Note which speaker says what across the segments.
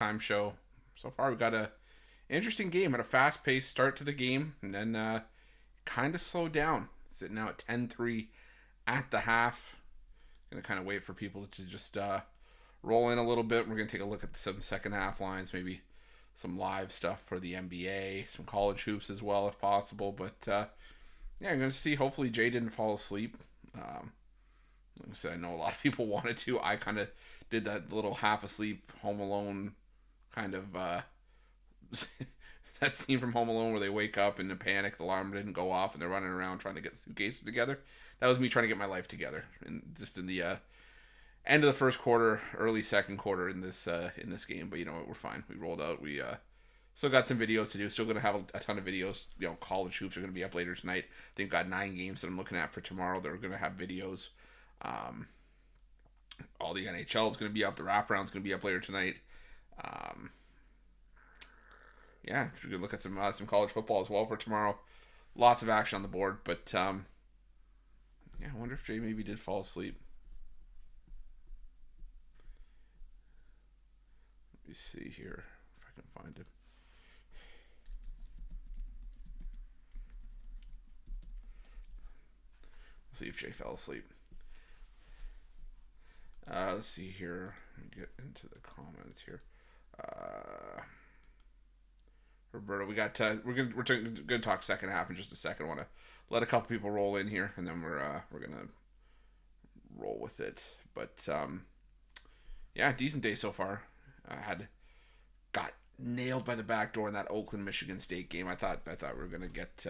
Speaker 1: Time show. So far, we got a interesting game. Had a fast paced start to the game, and then kind of slowed down. Sitting now at 10-3 at the half. Gonna kind of wait for people to just roll in a little bit. We're gonna take a look at some second half lines, maybe some live stuff for the NBA, some college hoops as well if possible. But yeah, I'm gonna see. Hopefully, Jay didn't fall asleep. Like I said, I know a lot of people wanted to. I kind of did that little half asleep Home Alone kind of that scene from Home Alone where they wake up in a panic, the alarm didn't go off, and they're running around trying to get suitcases together. That was me trying to get my life together, and just in the end of the first quarter, early second quarter in this game. But you know what, we're fine. We rolled out. We still got some videos to do. Still gonna have a ton of videos. You know, college hoops are gonna be up later tonight. They've got 9 games that I'm looking at for tomorrow. They're gonna have videos. Um, all the NHL is gonna be up. The wraparound's gonna be up later tonight. Um, yeah, we could look at some college football as well for tomorrow. Lots of action on the board, but yeah, I wonder if Jay maybe did fall asleep. Let me see here if I can find him. Let's see if Jay fell asleep. Let's see here. Let me get into the comments here. Roberto, we got we're gonna talk second half in just a second. I want to let a couple people roll in here, and then we're gonna roll with it. But yeah, decent day so far. I got nailed by the back door in that Oakland Michigan State game. I thought we were gonna get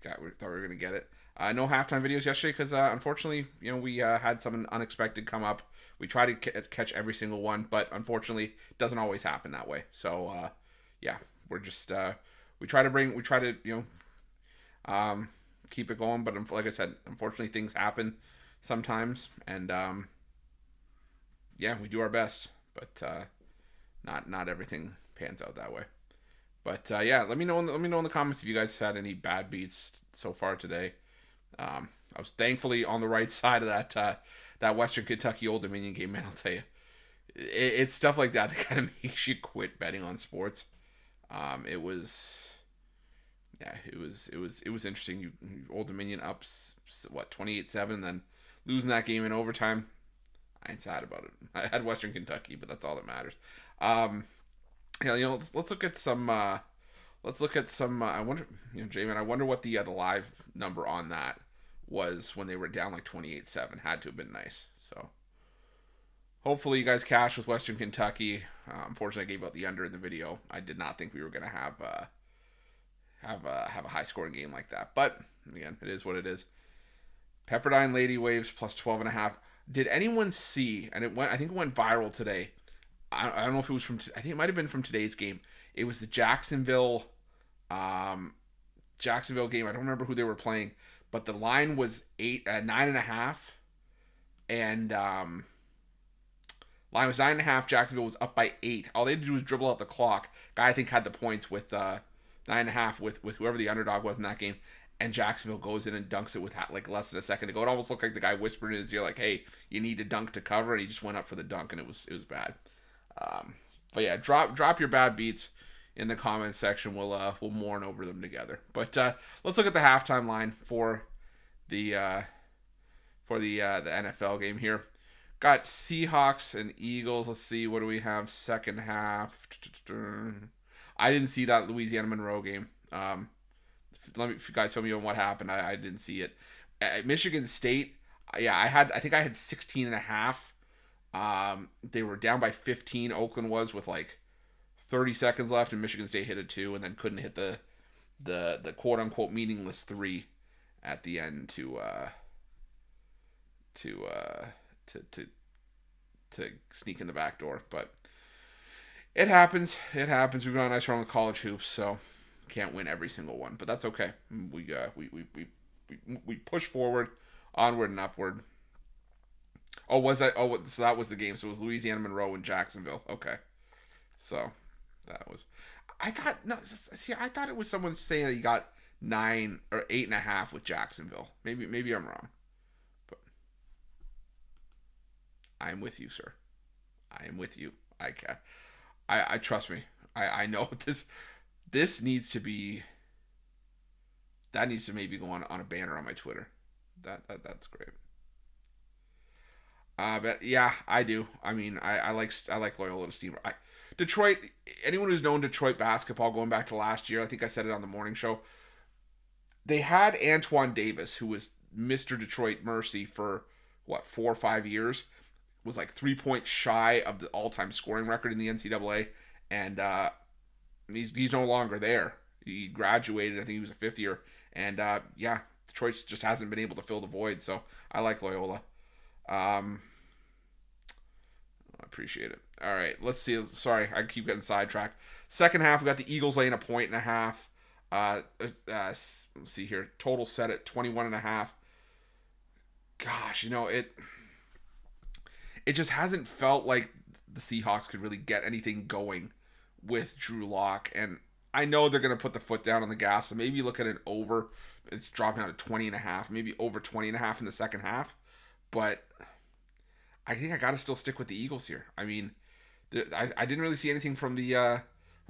Speaker 1: we were gonna get it. No halftime videos yesterday because unfortunately, you know, we had something unexpected come up. We try to catch every single one, but unfortunately, it doesn't always happen that way. So yeah, we're just we try to you know keep it going, but like I said, unfortunately, things happen sometimes, and yeah, we do our best, but not everything pans out that way. But yeah, let me know in the comments if you guys had any bad beats so far today. I was thankfully on the right side of that Western Kentucky Old Dominion game, man. I'll tell you, it's stuff like that kind of makes you quit betting on sports. It was, yeah, it was interesting. Old Dominion up what 28-7, then losing that game in overtime. I ain't sad about it. I had Western Kentucky, but that's all that matters. Yeah, you know, let's look at some. Let's look at some. I wonder, you know, Jamin. I wonder what the live number on that was when they were down like 28-7. Had to have been nice. So hopefully you guys cash with Western Kentucky. Unfortunately, I gave out the under in the video. I did not think we were gonna have a high scoring game like that. But again, it is what it is. Pepperdine Lady Waves plus 12.5. Did anyone see? And it went. I think it went viral today. I don't know if it was from. I think it might have been from today's game. It was the Jacksonville game. I don't remember who they were playing, but the line was 9.5, and line was 9.5. Jacksonville was up by 8. All they had to do was dribble out the clock. Guy I think had the points with 9.5 with whoever the underdog was in that game, and Jacksonville goes in and dunks it with like less than a second to go. It almost looked like the guy whispered in his ear like, "Hey, you need to dunk to cover," and he just went up for the dunk, and it was bad. But yeah, drop your bad beats in the comments section. We'll mourn over them together. But let's look at the halftime line for the NFL game here. Got Seahawks and Eagles. Let's see, what do we have? Second half. I didn't see that Louisiana Monroe game. Let me, if you guys tell me on what happened. I didn't see it. At Michigan State, yeah, I think I had 16.5. They were down by 15. Oakland was with like 30 seconds left, and Michigan State hit a 2, and then couldn't hit the quote unquote meaningless 3 at the end to sneak in the back door. But it happens. It happens. We've got a nice run with college hoops, so can't win every single one, but that's okay. We push forward, onward and upward. Oh, was that? Oh, so that was the game. So it was Louisiana Monroe and Jacksonville. Okay, so that was. I thought no. See, I thought it was someone saying that he got 9 or 8.5 with Jacksonville. Maybe I'm wrong, but I'm with you, sir. I am with you I trust me. I know this needs to be, that needs to maybe go on a banner on my Twitter. That's great. But yeah, I do. I mean, I like Loyola to Steamer. Detroit. Anyone who's known Detroit basketball going back to last year, I think I said it on the morning show. They had Antoine Davis, who was Mr. Detroit Mercy for what 4 or 5 years, was like 3 points shy of the all-time scoring record in the NCAA, and he's no longer there. He graduated. I think he was a fifth year, and yeah, Detroit just hasn't been able to fill the void. So I like Loyola. I appreciate it. All right, let's see. Sorry, I keep getting sidetracked. Second half, we got the Eagles laying 1.5. Let's see here. Total set at 21.5. Gosh, it just hasn't felt like the Seahawks could really get anything going with Drew Lock, and I know they're going to put the foot down on the gas. So maybe look at an over. It's dropping down to 20.5, maybe over 20.5 in the second half. But I think I got to still stick with the Eagles here. I mean, I didn't really see anything from the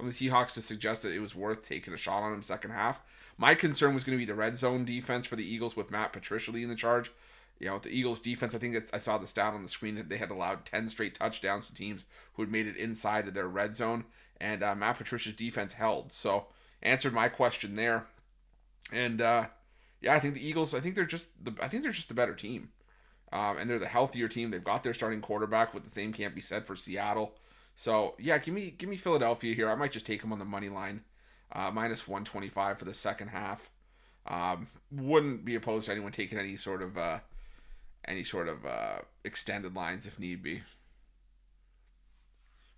Speaker 1: Seahawks to suggest that it was worth taking a shot on them second half. My concern was going to be the red zone defense for the Eagles with Matt Patricia leading the charge. The Eagles defense, I think I saw the stat on the screen that they had allowed 10 straight touchdowns to teams who had made it inside of their red zone, and Matt Patricia's defense held. So answered my question there. And yeah, I think the Eagles, I think they're just the better team. And they're the healthier team. They've got their starting quarterback, but the same can't be said for Seattle. So yeah, give me Philadelphia here. I might just take them on the money line, minus 125 for the second half. Wouldn't be opposed to anyone taking any sort of extended lines if need be.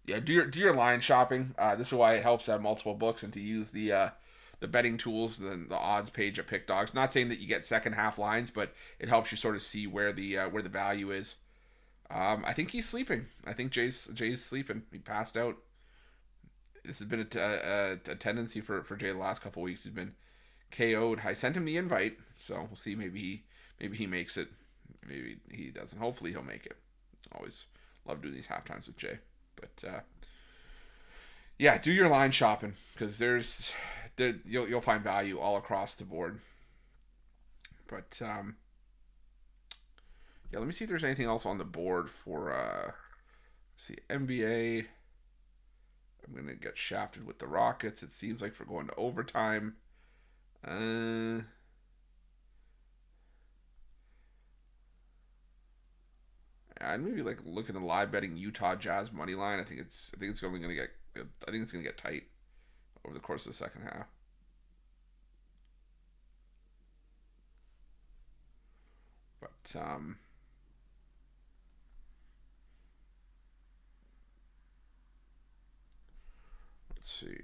Speaker 1: Yeah, do your line shopping. This is why it helps to have multiple books and to use the betting tools, the odds page at Pick Dogs. Not saying that you get second half lines, but it helps you sort of see where the value is. I think he's sleeping. I think Jay's sleeping. He passed out. This has been a tendency for Jay the last couple of weeks. He's been KO'd. I sent him the invite, so we'll see. Maybe he makes it. Maybe he doesn't. Hopefully he'll make it. Always love doing these halftimes with Jay. But yeah, do your line shopping because you'll find value all across the board. But yeah, let me see if there's anything else on the board for see NBA. I'm gonna get shafted with the Rockets. It seems like for going to overtime. I'd maybe like looking at live betting Utah Jazz money line. I think it's only gonna get. I think it's gonna get tight over the course of the second half. But let's see.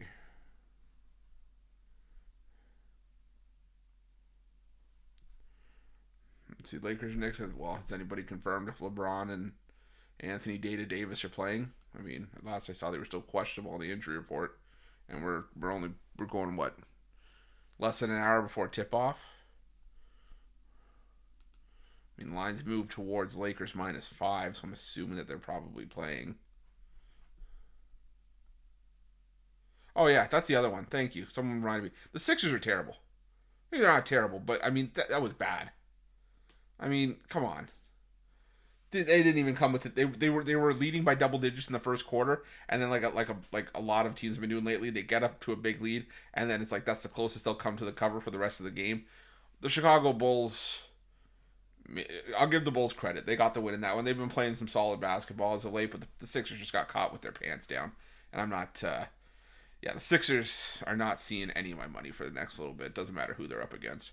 Speaker 1: Let's see, Lakers Knicks. Well, has anybody confirmed if LeBron and Anthony Davis are playing? I mean, last I saw they were still questionable on the injury report, and we're going what, less than an hour before tip off. I mean, lines move towards Lakers -5, so I'm assuming that they're probably playing. Oh yeah, that's the other one. Thank you. Someone reminded me. The Sixers are terrible. They're not terrible, but I mean that was bad. I mean, come on. They didn't even come with it. They were leading by double digits in the first quarter, and then like a lot of teams have been doing lately, they get up to a big lead, and then it's like that's the closest they'll come to the cover for the rest of the game. The Chicago Bulls, I'll give the Bulls credit. They got the win in that one. They've been playing some solid basketball as of late, but the Sixers just got caught with their pants down, and I'm not. Yeah, the Sixers are not seeing any of my money for the next little bit. Doesn't matter who they're up against.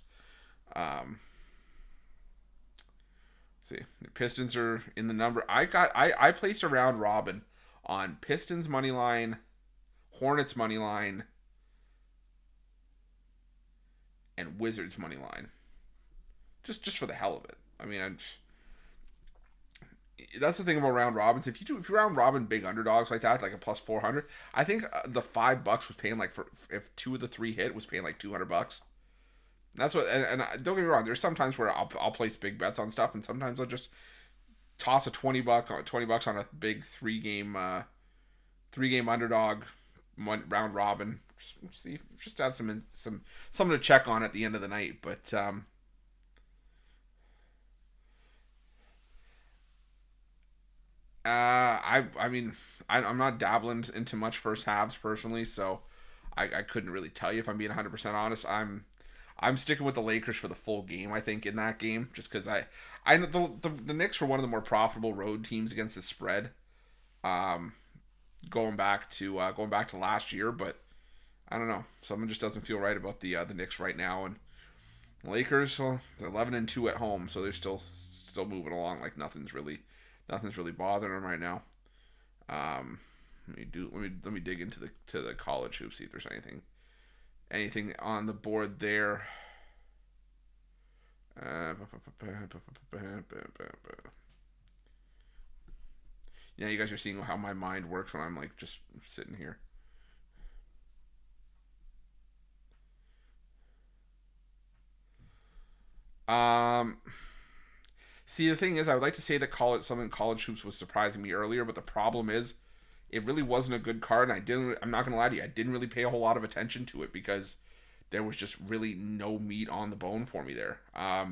Speaker 1: See, the Pistons are in the number. I placed a round robin on Pistons money line, Hornets money line, and Wizards money line. Just for the hell of it. I mean, that's the thing about round robins. If you round robin big underdogs like that, like a plus 400, I think the $5 was paying like if 2 of the 3 hit was paying like $200. That's what, and don't get me wrong. There's sometimes where I'll place big bets on stuff, and sometimes I'll just toss a $20 on a big 3-game 3-game underdog, round robin. See, just have some something to check on at the end of the night. But I mean, I'm not dabbling into much first halves personally, so I couldn't really tell you if I'm being 100% honest. I'm sticking with the Lakers for the full game. I think in that game, just because I the Knicks were one of the more profitable road teams against the spread. Um, going back to last year, but I don't know. Something just doesn't feel right about the Knicks right now. And Lakers, well, they're 11-2 at home, so they're still moving along like nothing's really bothering them right now. Um, let me dig into the college hoops, see if there's anything on the board there. Yeah, you guys are seeing how my mind works when I'm like just sitting here. Um, See, the thing is, I would like to say that college hoops was surprising me earlier, but the problem is, it really wasn't a good card, and I didn't. I'm not gonna lie to you, I didn't really pay a whole lot of attention to it because there was just really no meat on the bone for me there. I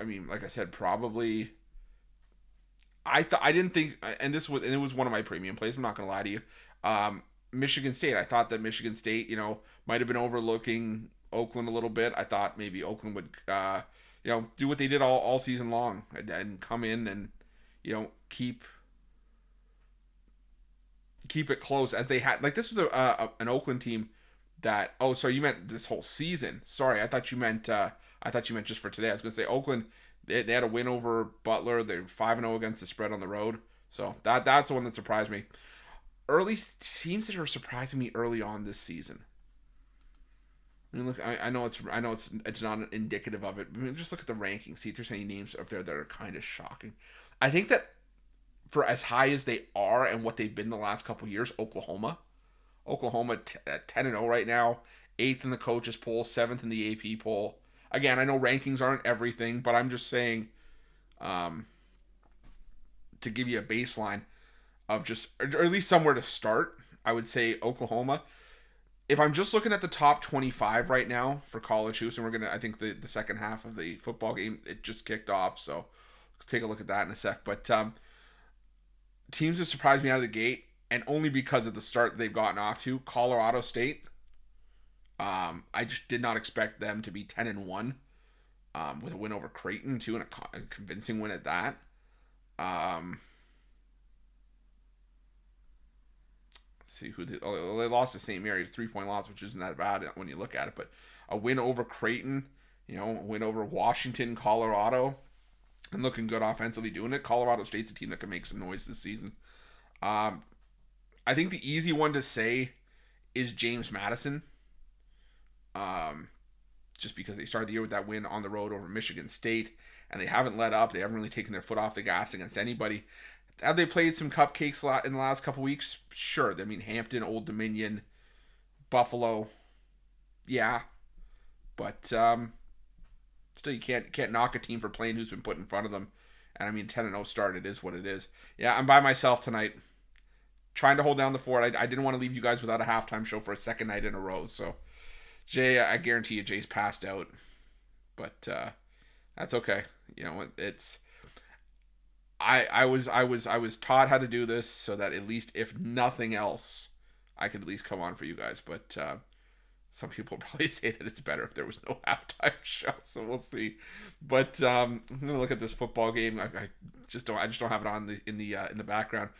Speaker 1: mean, like I said, probably I didn't think, and it was one of my premium plays. I'm not gonna lie to you. Michigan State. I thought that Michigan State, might have been overlooking Oakland a little bit. I thought maybe Oakland would, do what they did all season long and come in and, keep it close as they had. Like this was an Oakland team that. Oh, sorry, you meant this whole season. Sorry, I thought you meant just for today. I was gonna say Oakland. They had a win over Butler. They're 5-0 against the spread on the road. So that's the one that surprised me. Early teams that are surprising me early on this season. I mean, look, I know it's not indicative of it. I mean, just look at the rankings. See if there's any names up there that are kind of shocking. I think that for as high as they are and what they've been the last couple of years, Oklahoma at 10-0 right now, eighth in the coaches poll, seventh in the AP poll. Again, I know rankings aren't everything, but I'm just saying, um, to give you a baseline of just, or at least somewhere to start, I would say Oklahoma. If I'm just looking at the top 25 right now for college hoops, and I think the second half of the football game, it just kicked off, so take a look at that in a sec. But teams have surprised me out of the gate, and only because of the start they've gotten off to. Colorado State, I just did not expect them to be 10-1, with a win over Creighton too, and a convincing win at that. Um, see who they lost to St. Mary's, 3-point loss, which isn't that bad when you look at it, but a win over Creighton, a win over Washington, Colorado, and looking good offensively doing it. Colorado State's a team that can make some noise this season. Um, I think the easy one to say is James Madison. Um, just because they started the year with that win on the road over Michigan State, and they haven't let up. They haven't really taken their foot off the gas against anybody. Have they played some cupcakes in the last couple weeks? Sure. I mean, Hampton, Old Dominion, Buffalo, yeah, but still, you can't knock a team for playing who's been put in front of them. And I mean, 10-0 start. It is what it is. Yeah, I'm by myself tonight, trying to hold down the fort. I didn't want to leave you guys without a halftime show for a second night in a row. So, Jay, I guarantee you, Jay's passed out, but that's okay. It's. I was taught how to do this so that at least if nothing else, I could at least come on for you guys. But some people probably say that it's better if there was no halftime show. So we'll see. But I'm gonna look at this football game. I just don't have it on in the background.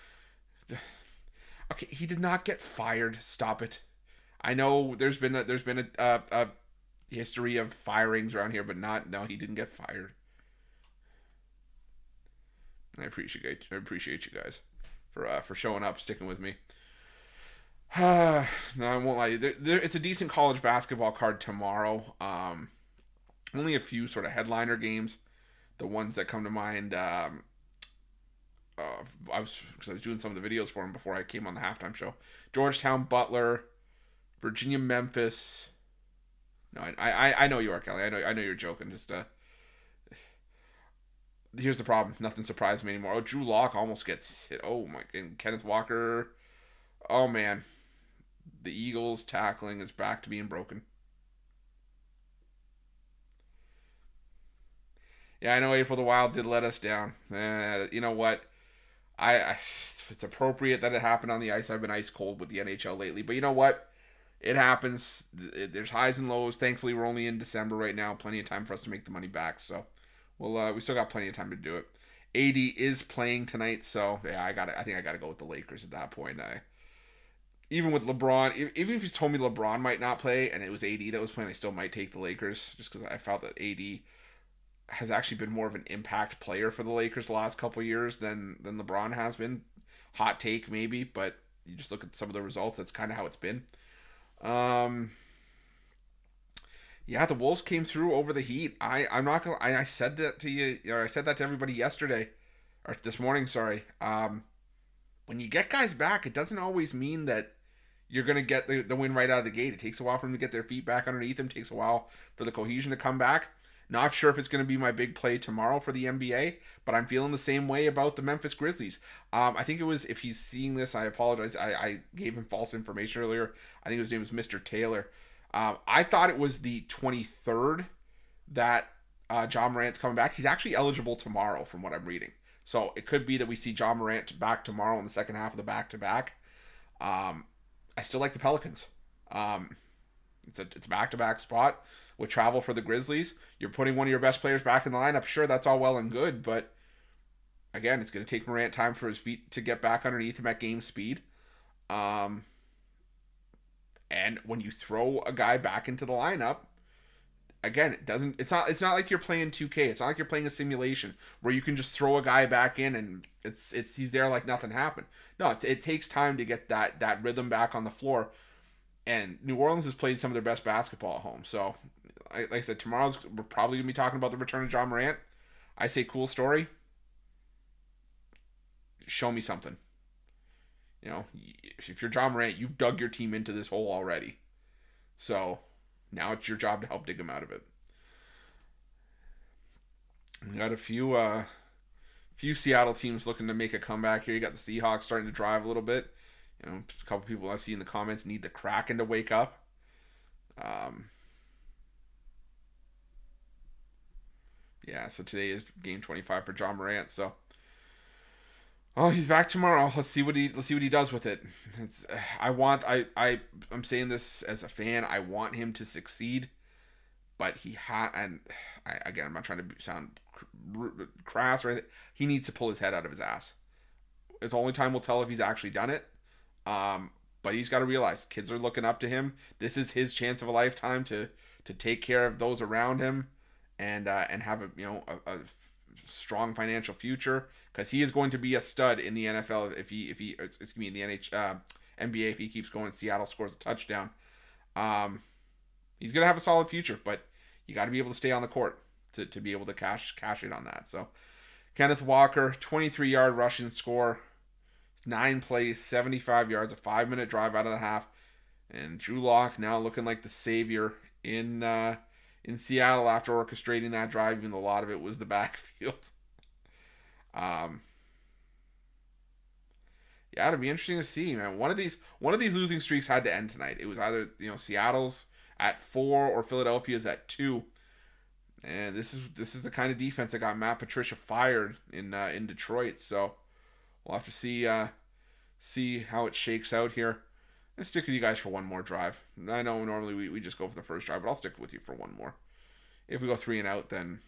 Speaker 1: Okay, he did not get fired. Stop it. I know there's been a history of firings around here, but no, he didn't get fired. I appreciate you guys for showing up, sticking with me. No, I won't lie. It's a decent college basketball card tomorrow. Only a few sort of headliner games. The ones that come to mind. Because I was doing some of the videos for him before I came on the halftime show. Georgetown, Butler, Virginia, Memphis. No, I know you are, Kelly. I know you're joking. Just here's the problem. Nothing surprised me anymore. Oh, Drew Lock almost gets hit. Oh my, and Kenneth Walker. Oh man, the Eagles tackling is back to being broken. Yeah, I know April the Wild did let us down. You know what? I it's appropriate that it happened on the ice. I've been ice cold with the NHL lately, but you know what? It happens. There's highs and lows. Thankfully, we're only in December right now. Plenty of time for us to make the money back. So, we still got plenty of time to do it. AD is playing tonight, so yeah, I think I gotta go with the Lakers at that point. Even with LeBron, even if he's told me LeBron might not play and it was AD that was playing, I still might take the Lakers just because I felt that AD has actually been more of an impact player for the Lakers the last couple of years than LeBron has been. Hot take maybe, but you just look at some of the results. That's kind of how it's been. Um, yeah, the Wolves came through over the Heat. I'm not gonna. I said that to you, or I said that to everybody yesterday, or this morning. Sorry. When you get guys back, it doesn't always mean that you're gonna get the win right out of the gate. It takes a while for them to get their feet back underneath them. It takes a while for the cohesion to come back. Not sure if it's going to be my big play tomorrow for the NBA, but I'm feeling the same way about the Memphis Grizzlies. I think it was, if he's seeing this, I apologize. I gave him false information earlier. I think his name was Mr. Taylor. I thought it was the 23rd that John Morant's coming back. He's actually eligible tomorrow from what I'm reading. So it could be that we see John Morant back tomorrow in the second half of the back-to-back. I still like the Pelicans. It's a back-to-back spot with travel for the Grizzlies. You're putting one of your best players back in the lineup. Sure, that's all well and good, but again, it's going to take Morant time for his feet to get back underneath him at game speed. And when you throw a guy back into the lineup, again, it's not like you're playing 2K. It's not like you're playing a simulation where you can just throw a guy back in and he's there like nothing happened. No, it takes time to get that rhythm back on the floor. And New Orleans has played some of their best basketball at home. So, like I said, we're probably going to be talking about the return of John Morant. I say cool story. Show me something. You know, if you're John Morant, you've dug your team into this hole already. So, now it's your job to help dig them out of it. We got a few Seattle teams looking to make a comeback here. You got the Seahawks starting to drive a little bit. You know, a couple people I see in the comments need the Kraken to wake up. Yeah, so today is game 25 for John Morant. So, oh, he's back tomorrow. Let's see what he does with it. I'm saying this as a fan. I want him to succeed, but again, I'm not trying to sound crass or anything. He needs to pull his head out of his ass. It's the only time we'll tell if he's actually done it. But he's got to realize kids are looking up to him. This is his chance of a lifetime to take care of those around him, and have a strong financial future, because he is going to be a stud in the NFL if he in the NBA if he keeps going. Seattle scores a touchdown. He's gonna have a solid future, but you got to be able to stay on the court to be able to cash in on that. So Kenneth Walker, 23-yard rushing score. 9 plays, 75 yards, a 5-minute drive out of the half. And Drew Lock now looking like the savior in Seattle after orchestrating that drive, even though a lot of it was the backfield. Yeah, it'll be interesting to see, man. One of these losing streaks had to end tonight. It was either Seattle's at 4 or Philadelphia's at 2. And this is the kind of defense that got Matt Patricia fired in Detroit. So we'll have to see how it shakes out here. Let's stick with you guys for one more drive. I know normally we just go for the first drive, but I'll stick with you for one more. If we go 3 and out, then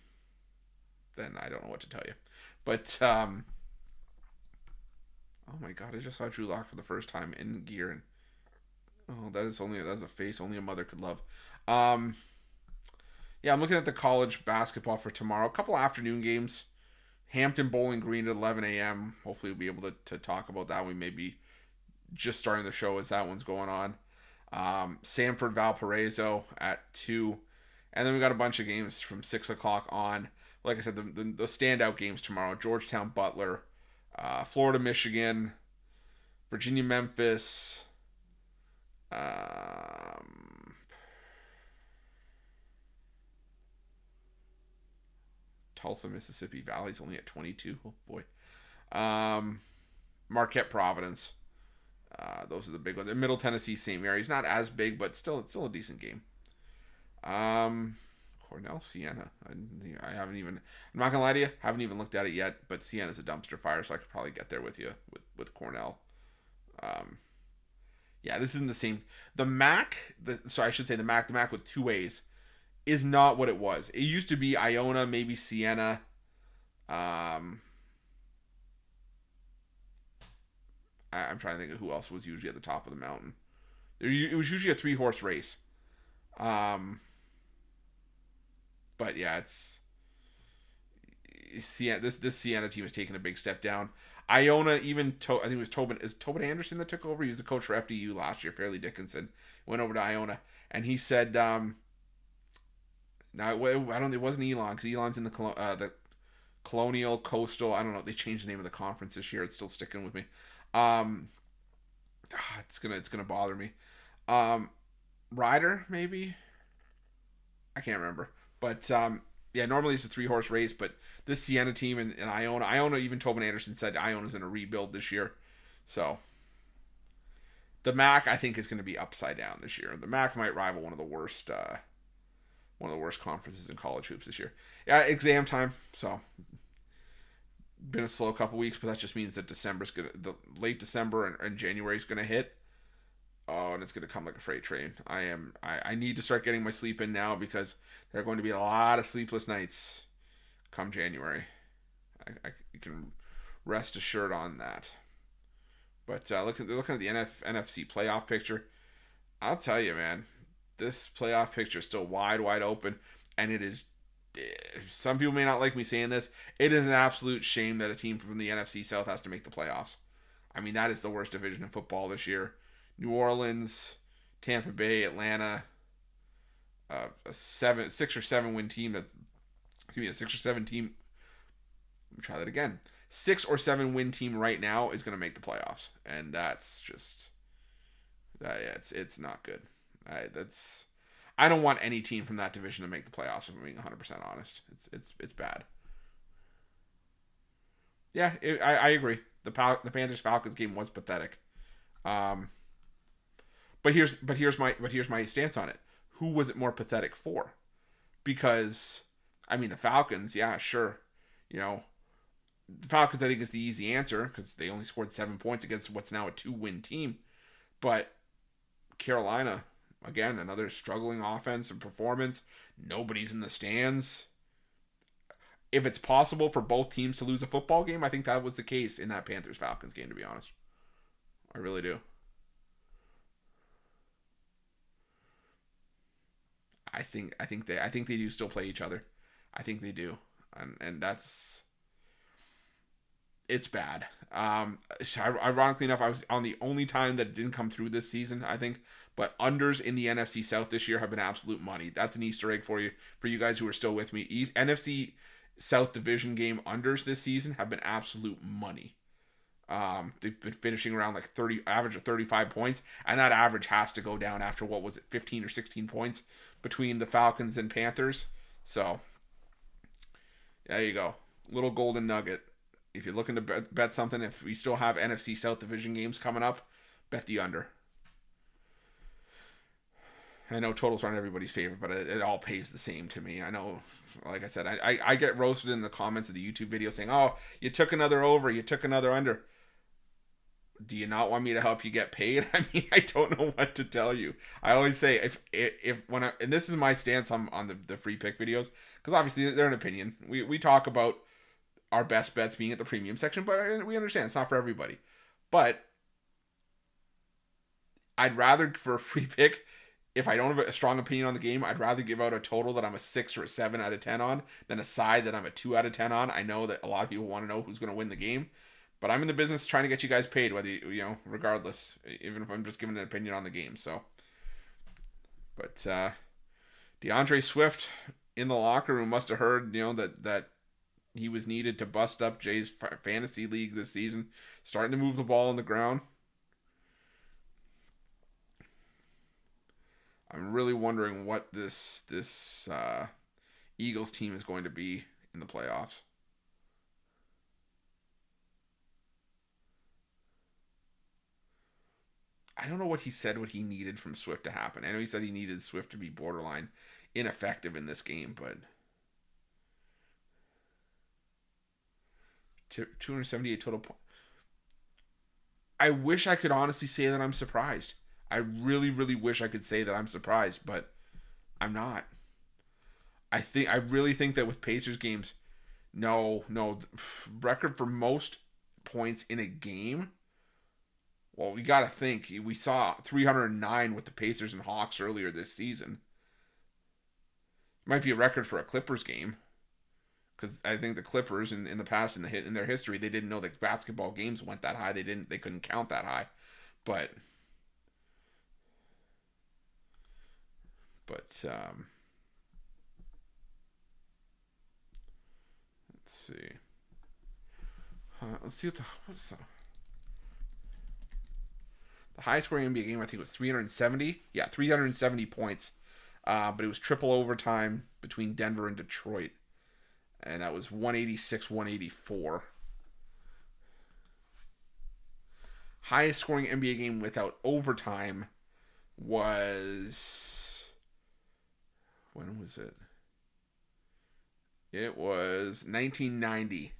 Speaker 1: I don't know what to tell you. But oh my god, I just saw Drew Lock for the first time in gear, and that's a face only a mother could love. Yeah, I'm looking at the college basketball for tomorrow. A couple afternoon games. Hampton Bowling Green at 11 a.m. Hopefully we'll be able to talk about that. We may be just starting the show as that one's going on. Samford Valparaiso at 2. And then we got a bunch of games from 6 o'clock on. Like I said, the standout games tomorrow. Georgetown Butler, Florida Michigan, Virginia Memphis, Tulsa, Mississippi Valley's only at 22. Oh boy. Marquette, Providence. Those are the big ones. Middle Tennessee, St. Mary's not as big, but still a decent game. Cornell, Siena. I haven't even. I'm not gonna lie to you. Haven't even looked at it yet. But Siena's a dumpster fire, so I could probably get there with you with Cornell. Yeah, this isn't the same. The MAC. So I should say the MAC. The MAC with two A's is not what it was. It used to be Iona, maybe Siena. I'm trying to think of who else was usually at the top of the mountain. It was usually a 3-horse race. But yeah, it's Siena. This Siena team is taking a big step down. Iona, I think it was Tobin Anderson that took over. He was the coach for FDU last year. Fairleigh Dickinson went over to Iona, and he said, "Now it wasn't Elon because Elon's in the Colonial Coastal. I don't know. They changed the name of the conference this year. It's still sticking with me. It's gonna bother me. Ryder maybe. I can't remember, but yeah, normally it's a 3-horse race, but this Siena team and Iona, even Tobin Anderson said Iona's in a rebuild this year. So the MAC, I think, is going to be upside down this year. The MAC might rival one of the worst conferences in college hoops this year. Yeah, exam time, so been a slow couple weeks, but that just means that the late December and January is gonna hit. Oh, and it's gonna come like a freight train. I need to start getting my sleep in now because there are going to be a lot of sleepless nights come January. You can rest assured on that. But looking at the NFC playoff picture, I'll tell you, man, this playoff picture is still wide open, and it is. Some people may not like me saying this. It is an absolute shame that a team from the NFC South has to make the playoffs. I mean, that is the worst division in football this year. New Orleans, Tampa Bay, Atlanta, a 6 or 7 win team. A 6 or 7 team. Let me try that again. 6 or 7 win team right now is going to make the playoffs, and that's just it's not good. I don't want any team from that division to make the playoffs, if I'm being 100% honest. It's bad. Yeah, I agree. The Panthers-Falcons game was pathetic. But here's my stance on it. Who was it more pathetic for? Because I mean the Falcons, yeah, sure. The Falcons I think is the easy answer because they only scored 7 points against what's now a 2-win team. But Carolina, again, another struggling offense and performance. Nobody's in the stands. If it's possible for both teams to lose a football game, I think that was the case in that Panthers-Falcons game, to be honest. I really do. I think they do still play each other. I think they do. And it's bad. Ironically enough, I was on the only time that it didn't come through this season, I think. But unders in the NFC South this year have been absolute money. That's an Easter egg for you guys who are still with me. NFC South Division game unders this season have been absolute money. They've been finishing around like average of 35 points, and that average has to go down after 15 or 16 points between the Falcons and Panthers. So there you go, little golden nugget. If you're looking to bet something, if we still have NFC South Division games coming up, bet the under. I know totals aren't everybody's favorite, but it all pays the same to me. I know, like I said, I get roasted in the comments of the YouTube video saying, "Oh, you took another over, you took another under." Do you not want me to help you get paid? I mean, I don't know what to tell you. I always say and this is my stance on the free pick videos, because obviously they're an opinion. We talk about our best bets being at the premium section, but we understand it's not for everybody. But I'd rather, for a free pick, if I don't have a strong opinion on the game, I'd rather give out a total that I'm a 6 or a 7 out of 10 on than a side that I'm a 2 out of 10 on. I know that a lot of people want to know who's going to win the game, but I'm in the business trying to get you guys paid, whether regardless, even if I'm just giving an opinion on the game. So, but DeAndre Swift in the locker room must have heard, that he was needed to bust up Jay's fantasy league this season, starting to move the ball on the ground. I'm really wondering what this Eagles team is going to be in the playoffs. I don't know what he said what he needed from Swift to happen. I know he said he needed Swift to be borderline ineffective in this game, but 278 total points. I wish I could honestly say that I'm surprised. I really, really wish I could say that I'm surprised, but I'm not. I really think that with Pacers games, no, record for most points in a game. Well, we got to think. We saw 309 with the Pacers and Hawks earlier this season. It might be a record for a Clippers game, because I think the Clippers in the past in their history, they didn't know that basketball games went that high. They couldn't count that high, but let's see. Let's see what's the highest scoring NBA game. I think it was 370. Yeah, 370 points. But it was triple overtime between Denver and Detroit. And that was 186-184. Highest scoring NBA game without overtime was... When was it? It was 1990.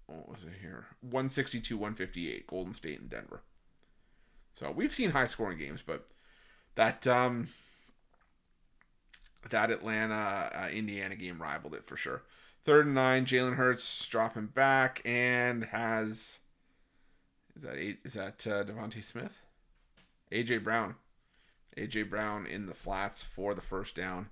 Speaker 1: What was it here? 162-158. Golden State and Denver. So we've seen high scoring games, but that Atlanta Indiana game rivaled it for sure. 3rd and 9, Jalen Hurts dropping back and has is that Devontae Smith? AJ Brown in the flats for the first down.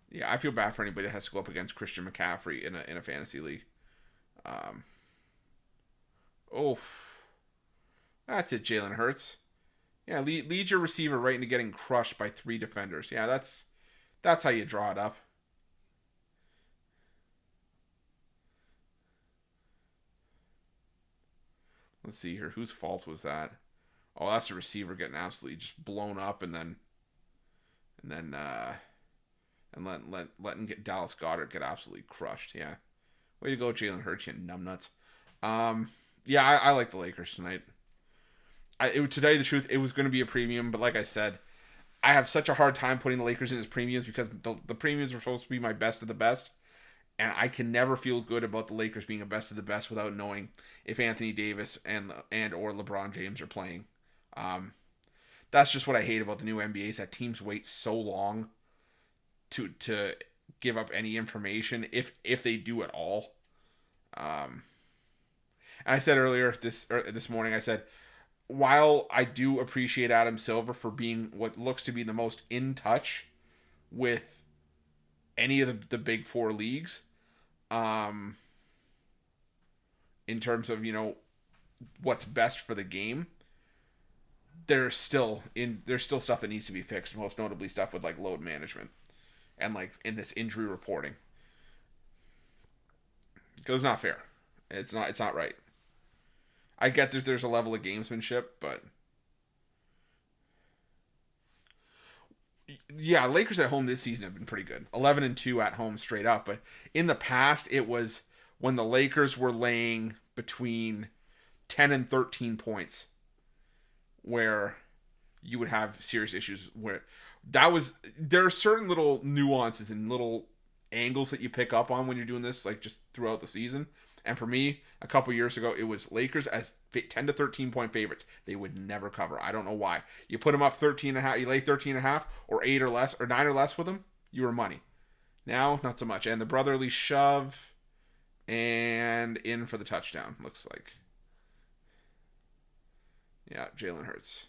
Speaker 1: Yeah, I feel bad for anybody that has to go up against Christian McCaffrey in a fantasy league. That's it, Jalen Hurts. Yeah, lead your receiver right into getting crushed by 3 defenders. Yeah, that's how you draw it up. Let's see here. Whose fault was that? Oh, that's the receiver getting absolutely just blown up, and letting get Dallas Goedert get absolutely crushed. Yeah, way to go, Jalen Hurts, you numbnuts. Yeah, I like the Lakers tonight. To tell you the truth, it was going to be a premium, but like I said, I have such a hard time putting the Lakers in as premiums because the premiums were supposed to be my best of the best, and I can never feel good about the Lakers being a best of the best without knowing if Anthony Davis and or LeBron James are playing. That's just what I hate about the new NBA is that teams wait so long to give up any information if they do at all. And I said earlier this morning, I said, while I do appreciate Adam Silver for being what looks to be the most in touch with any of the big 4 leagues, in terms of, what's best for the game, there's still stuff that needs to be fixed, most notably stuff with like load management and like in this injury reporting. Because it's not fair. It's not right. I get that there's a level of gamesmanship, but yeah, Lakers at home this season have been pretty good. 11-2 at home straight up, but in the past it was when the Lakers were laying between 10 and 13 points where you would have serious issues where there are certain little nuances and little angles that you pick up on when you're doing this, like just throughout the season. And for me, a couple years ago, it was Lakers as 10 to 13 point favorites. They would never cover. I don't know why. You put them up 13.5, you lay 13.5 or 8 or less or 9 or less with them, you were money. Now, not so much. And the brotherly shove and in for the touchdown, looks like. Yeah, Jalen Hurts.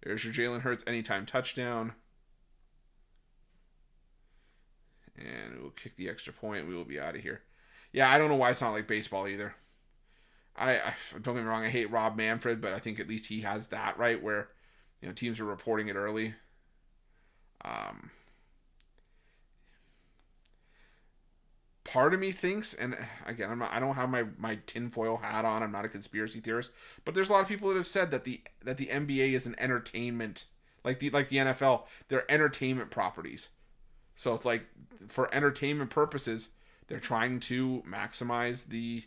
Speaker 1: There's your Jalen Hurts anytime touchdown. And we'll kick the extra point. We will be out of here. Yeah, I don't know why it's not like baseball either. I don't get me wrong, I hate Rob Manfred, but I think at least he has that right where teams are reporting it early. part of me thinks, and again, I don't have my tinfoil hat on. I'm not a conspiracy theorist, but there's a lot of people that have said that the NBA is an entertainment, like the NFL. They're entertainment properties. So it's like for entertainment purposes, they're trying to maximize the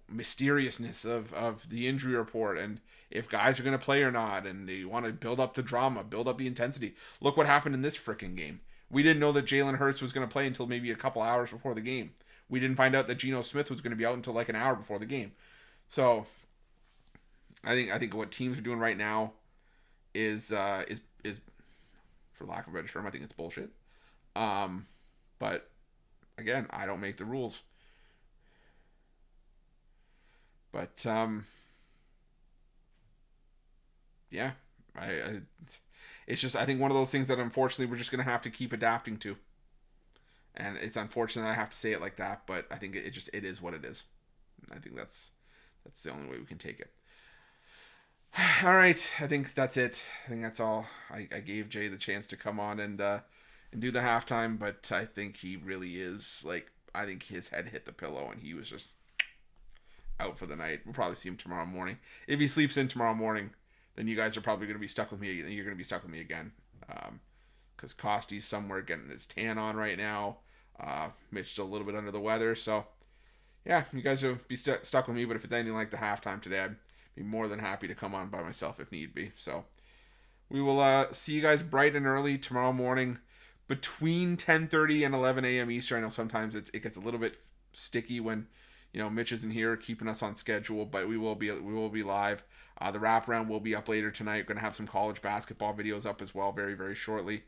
Speaker 1: mysteriousness of the injury report and if guys are going to play or not, and they want to build up the drama, build up the intensity. Look what happened in this freaking game. We didn't know that Jalen Hurts was going to play until maybe a couple hours before the game. We didn't find out that Geno Smith was going to be out until like an hour before the game. So I think what teams are doing right now is for lack of a better term, I think it's bullshit. But again, I don't make the rules. But yeah, it's just I think one of those things that unfortunately we're just gonna have to keep adapting to, and it's unfortunate I have to say it like that, but I think it is what it is. I think that's the only way we can take it. All right, I think that's it. I think that's all. I gave Jay the chance to come on and do the halftime, but I think he really is I think his head hit the pillow and he was just out for the night. We'll probably see him tomorrow morning. If he sleeps in tomorrow morning, then you guys are probably going to be stuck with me. You're going to be stuck with me again. Because Costy's somewhere getting his tan on right now. Mitch still a little bit under the weather. So, yeah, you guys will be stuck with me. But if it's anything like the halftime today, I'd be more than happy to come on by myself if need be. So, we will see you guys bright and early tomorrow morning between 10:30 and 11 a.m. Eastern. I know sometimes it gets a little bit sticky when Mitch isn't here keeping us on schedule, but we will be live. The wraparound will be up later tonight. We're going to have some college basketball videos up as well very, very shortly.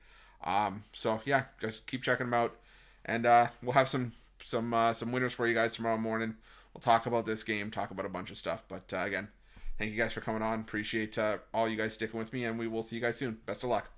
Speaker 1: So yeah, guys, keep checking them out, and we'll have some winners for you guys tomorrow morning. We'll talk about this game, talk about a bunch of stuff. But again, thank you guys for coming on. Appreciate all you guys sticking with me, and we will see you guys soon. Best of luck.